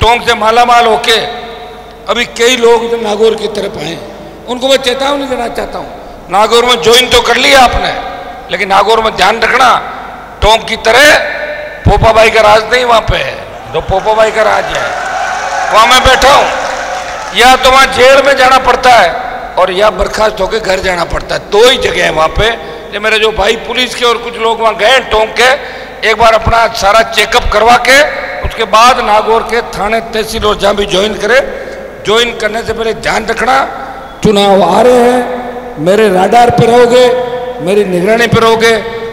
टोंक से मालामाल होके अभी कई लोग इधर नागौर की तरफ आए, उनको मैं चेतावनी देना चाहता हूँ। नागौर में ज्वाइन तो कर लिया आपने, लेकिन नागौर में ध्यान रखना, टोंक की तरह पोपा भाई का राज नहीं वहां पे है। जो पोपा भाई का राज है वहां मैं बैठा हूं, या तो वहां जेल में जाना पड़ता है और या बर्खास्त होकर घर जाना पड़ता है। दो ही जगह है वहां पे। ये मेरे जो भाई पुलिस के और कुछ लोग वहां गए टोंक के, एक बार अपना सारा चेकअप करवा के उसके बाद नागौर के थाने तहसील और जहां भी ज्वाइन करे, ज्वाइन करने से पहले ध्यान रखना, चुनाव आ रहे हैं, मेरे राडार पे रहोगे, मेरी निगरानी पे रहोगे,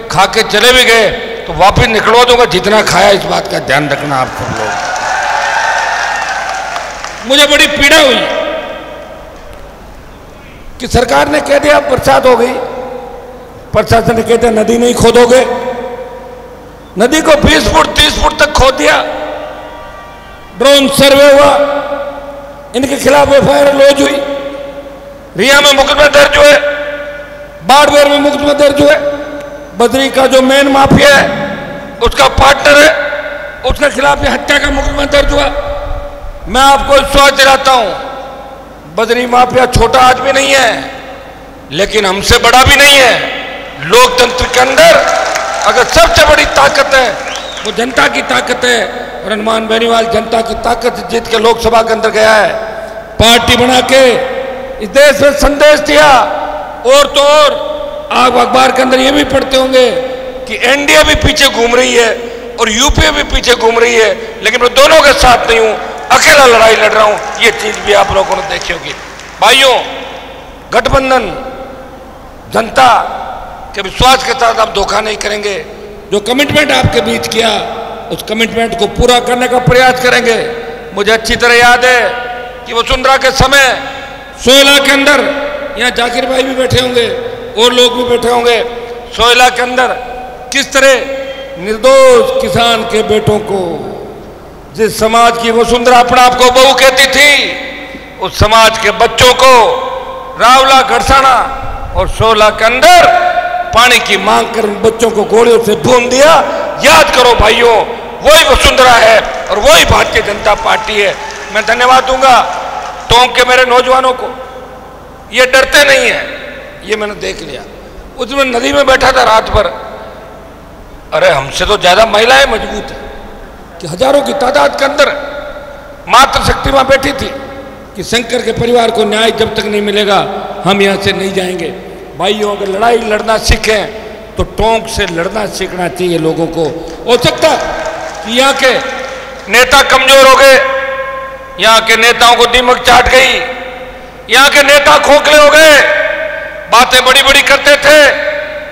खा के चले भी गए तो वापिस निकलवा दूंगा जितना खाया। इस बात का ध्यान रखना आप सब लोग। मुझे बड़ी पीड़ा हुई कि सरकार ने कह दिया बरसात हो गई, प्रशासन ने कहते नदी नहीं खोदोगे, नदी को 20 फुट 30 फुट तक खोद दिया, ड्रोन सर्वे हुआ, इनके खिलाफ एफआईआर लॉन्च हुई, रिया में मुकदमा दर्ज हुए, बाड़मेर में मुकदमा दर्ज हुए, बद्री का जो मेन माफिया है उसका पार्टनर है, उसके खिलाफ ये हत्या का मुकदमा दर्ज हुआ। मैं आपको विश्वास दिलाता हूं, बद्री माफिया छोटा आदमी नहीं है, लेकिन हमसे बड़ा भी नहीं है। लोकतंत्र के अंदर अगर सबसे बड़ी ताकत है वो जनता की ताकत है, और हनुमान बेनीवाल जनता की ताकत से जीत के लोकसभा के अंदर गया है, पार्टी बना के इस देश में संदेश दिया। और तो और आप अखबार के अंदर ये भी पढ़ते होंगे कि एनडीए भी पीछे घूम रही है और यूपीए भी पीछे घूम रही है, लेकिन मैं दोनों के साथ नहीं हूं, अकेला लड़ाई लड़ रहा हूं। ये चीज भी आप लोगों ने देखी होगी। भाइयों, गठबंधन जनता के विश्वास के साथ आप धोखा नहीं करेंगे। जो कमिटमेंट आपके बीच किया उस कमिटमेंट को पूरा करने का प्रयास करेंगे। मुझे अच्छी तरह याद है कि वसुंधरा के समय 16 के अंदर, यहाँ जाकिर भाई भी बैठे होंगे और लोग भी बैठे होंगे, 16 के अंदर किस तरह निर्दोष किसान के बेटों को, जिस समाज की वसुंधरा अपने आप को बहू कहती थी, उस समाज के बच्चों को रावला घड़साना और 16 के अंदर पानी की मांग कर बच्चों को गोलियों से भून दिया। याद करो भाइयों, वही वसुंधरा है और वही भारतीय जनता पार्टी है। मैं धन्यवाद दूंगा टोंक के मेरे नौजवानों को, ये डरते नहीं है, ये मैंने देख लिया। उसमें नदी में बैठा था रात भर, अरे हमसे तो ज्यादा महिलाएं मजबूत है कि हजारों की तादाद के अंदर मातृ शक्ति वहां बैठी थी कि शंकर के परिवार को न्याय जब तक नहीं मिलेगा हम यहां से नहीं जाएंगे। भाइयों, अगर लड़ाई लड़ना सीखें तो टोंक से लड़ना सीखना चाहिए लोगों को। हो सकता कि यहाँ के नेता कमजोर हो गए, यहाँ के नेताओं को दीमक चाट गई, यहाँ के नेता खोखले हो गए, बातें बड़ी बड़ी करते थे,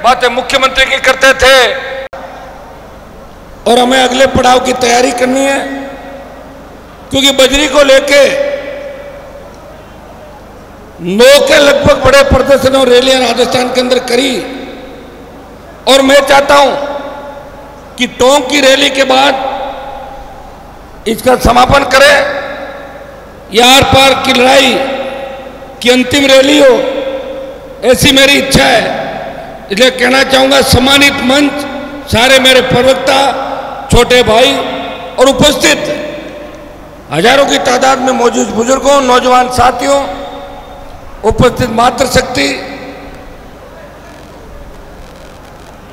बातें मुख्यमंत्री की करते थे, और हमें अगले पड़ाव की तैयारी करनी है। क्योंकि बजरी को लेके 9 के लगभग बड़े प्रदर्शन और रैलियां राजस्थान के अंदर करी, और मैं चाहता हूं कि टोंक की रैली के बाद इसका समापन करें, यार पार की लड़ाई की अंतिम रैली हो, ऐसी मेरी इच्छा है। इसलिए कहना चाहूंगा, सम्मानित मंच, सारे मेरे प्रवक्ता, छोटे भाई और उपस्थित हजारों की तादाद में मौजूद बुजुर्गों, नौजवान साथियों, उपस्थित मातृशक्ति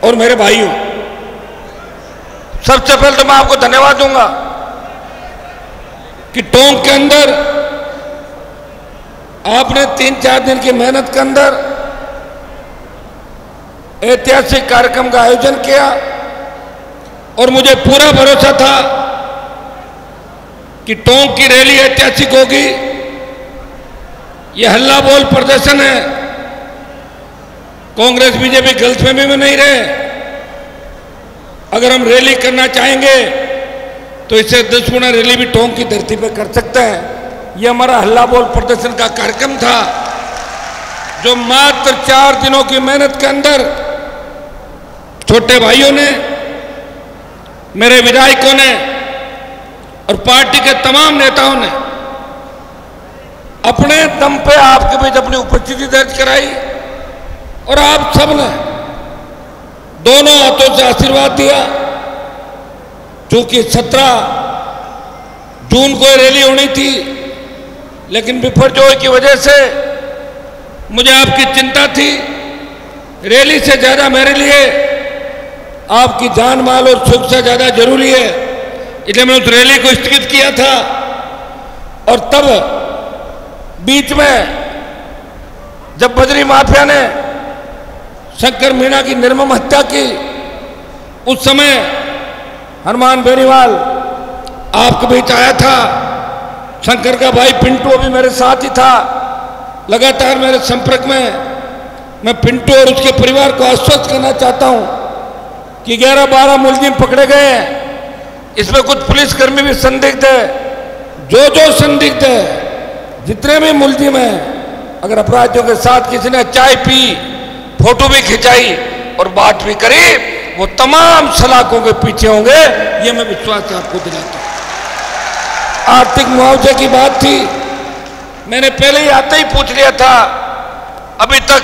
और मेरे भाइयों, सबसे पहले तो मैं आपको धन्यवाद दूंगा कि टोंक के अंदर आपने 3-4 दिन की मेहनत के अंदर ऐतिहासिक कार्यक्रम का आयोजन किया, और मुझे पूरा भरोसा था कि टोंक की रैली ऐतिहासिक होगी। यह हल्ला बोल प्रदर्शन है, कांग्रेस बीजेपी गलतफहमी में नहीं रहे। अगर हम रैली करना चाहेंगे तो इससे 10 गुना रैली भी टोंक की धरती पर कर सकते हैं। यह हमारा हल्ला बोल प्रदर्शन का कार्यक्रम था, जो मात्र 4 दिनों की मेहनत के अंदर छोटे भाइयों ने, मेरे विधायकों ने और पार्टी के तमाम नेताओं ने अपने दम पे आपके बीच अपनी उपस्थिति दर्ज कराई, और आप सब ने दोनों हाथों से आशीर्वाद दिया। क्योंकि 17 जून को रैली होनी थी, लेकिन बिपरजोय की वजह से मुझे आपकी चिंता थी। रैली से ज़्यादा मेरे लिए आपकी जान माल और सुरक्षा ज़्यादा जरूरी है, इसलिए मैंने उस रैली को स्थगित किया था। और तब बीच में जब बजरी माफिया ने शंकर मीणा की निर्मम हत्या की, उस समय हनुमान बेनीवाल आपके बीच आया था। शंकर का भाई पिंटू अभी मेरे साथ ही था, लगातार मेरे संपर्क में। मैं पिंटू और उसके परिवार को आश्वस्त करना चाहता हूं कि 11-12 मुलजिम पकड़े गए हैं, इसमें कुछ पुलिसकर्मी भी संदिग्ध है। जो संदिग्ध है, जितने भी मुलजिम हैं, अगर अपराधियों के साथ किसी ने चाय पी, फोटो भी खिंचाई और बात भी करी, वो तमाम सलाखों के पीछे होंगे, ये मैं विश्वास आपको दिलाता हूं। आर्थिक मुआवजे की बात थी, मैंने पहले ही आते ही पूछ लिया था। अभी तक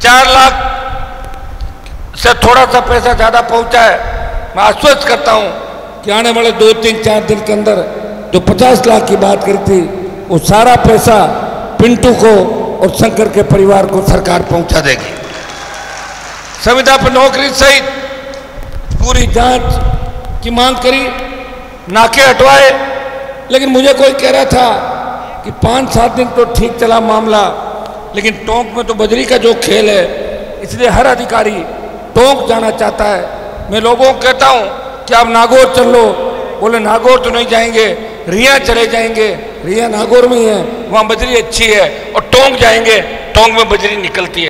4 लाख से थोड़ा सा पैसा ज्यादा पहुंचा है। मैं आश्वस्त करता हूं कि आने वाले 2-3-4 दिन के अंदर जो 50 लाख की बात करी थी, वो सारा पैसा पिंटू को और शंकर के परिवार को सरकार पहुंचा देगी। संविदा पर नौकरी सहित पूरी जांच की मांग करी, नाके हटवाए, लेकिन मुझे कोई कह रहा था कि 5-7 दिन तो ठीक चला मामला, लेकिन टोंक में तो बजरी का जो खेल है, इसलिए हर अधिकारी टोंक जाना चाहता है। मैं लोगों को कहता हूं कि आप नागौर चल लो, बोले नागौर तो नहीं जाएंगे, रिया चले जाएंगे। रिया नागौर में ही है, वहां बजरी अच्छी है। और टोंक जाएंगे, टोंक में बजरी निकलती है।